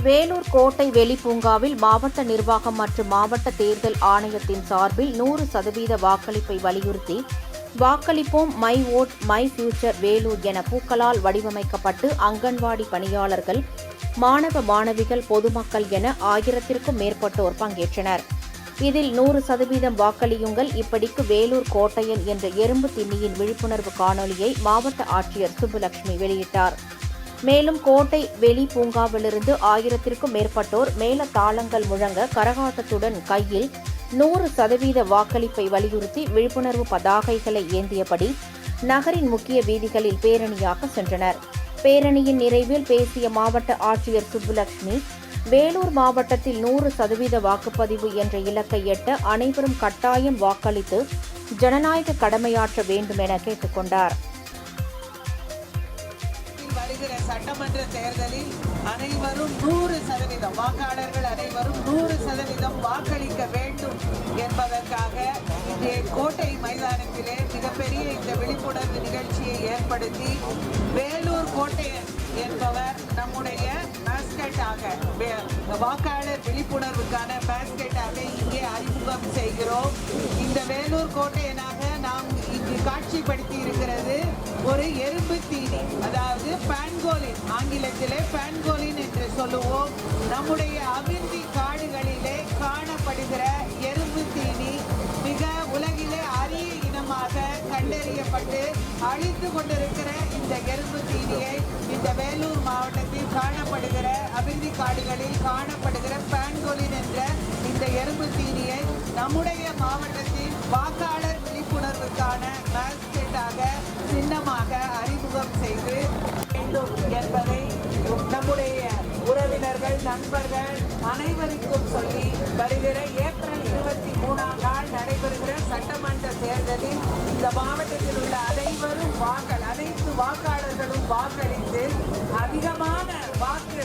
வேலூர் கோட்டை வெளிப்பூங்காவில் மாவட்ட நிர்வாகம் மற்றும் மாவட்ட தேர்தல் ஆணையத்தின் சார்பில் 100% வாக்களிப்பை வலியுறுத்தி வாக்களிப்போம் my vote my future Vellore என பூக்களால் வடிவமைக்கப்பட்டு அங்கன்வாடி பணியாளர்கள், மாணவ மாணவிகள், பொதுமக்கள் என 1000க்கும் மேற்பட்டோர் பங்கேற்றனர். இதில் 100% வாக்களியுங்கள் இப்படிக்கு வேலூர் கோட்டையன் என்ற எறும்பு திண்ணியின் விழிப்புணர்வு காணொலியை மாவட்ட ஆட்சியர் சுப்புலட்சுமி வெளியிட்டார். மேலும் கோட்டை வெளி பூங்காவிலிருந்து 1000க்கும் மேற்பட்டோர் மேல தாளங்கள் முழங்க கரகாட்டத்துடன் கையில் 100% வாக்களிப்பை வலியுறுத்தி விழிப்புணர்வு பதாகைகளை ஏந்தியபடி நகரின் முக்கிய வீதிகளில் பேரணியாக சென்றனர். பேரணியின் நிறைவில் பேசிய மாவட்ட ஆட்சியர் சுப்புலட்சுமி, வேலூர் மாவட்டத்தில் 100% வாக்குப்பதிவு என்ற இலக்கை எட்ட அனைவரும் கட்டாயம் வாக்களித்து ஜனநாயக கடமையாற்ற வேண்டும் என கேட்டுக் கொண்டார். வருகிற சட்டமன்ற தேர்தலில் அனைவரும் 100% வாக்காளர்கள் அனைவரும் 100% வாக்களிக்க வேண்டும் என்பதற்காக இங்கே கோட்டை மைதானத்திலே மிகப்பெரிய இந்த விழிப்புணர்வு நிகழ்ச்சியை ஏற்படுத்தி வேலூர் கோட்டையன் என்பவர் நம்முடைய பேஸ்கெட்டாக வாக்காளர் விழிப்புணர்வுக்கான பேஸ்கெட்டாக இங்கே அறிமுகம் செய்கிறோம். இந்த வேலூர் கோட்டையனாக நாம் இங்கு காட்சிப்படுத்தி இருக்கிறது ஒரு எறும்பு தீனி, அதாவது பான்கோலின், ஆங்கிலத்திலே பான்கோலின் என்று சொல்லுவோம். நம்முடைய அபிவிருத்தி காடுகளிலே காணப்படுகிற எறும்பு தீனி மிக உலகிலே அரிய இனமாக கண்டறியப்பட்டு அழித்து கொண்டிருக்கிற இந்த எறும்பு தீனியை இந்த வேலூர் மாவட்டத்தில் காணப்படுகிற அபிவிருத்தி காடுகளில் காணப்படுகிற பான்கோலின் என்ற இந்த எறும்பு தீனியை நம்முடைய மாவட்டத்தில் வாக்காளர் விழிப்புணர்வுக்கான பேஸ்கெட்டாக சின்னமாக அறிமுகம் செய்து வேண்டும் என்பதை நம்முடைய உறவினர்கள், நண்பர்கள் அனைவருக்கும் சொல்லி வருகிற ஏப்ரல் 23ஆம் நாள் நடைபெறுகிற சட்டமன்ற தேர்தலில் இந்த மாவட்டத்தில் உள்ள அனைத்து வாக்காளர்களும் வாக்களித்து அதிகமான வாக்கு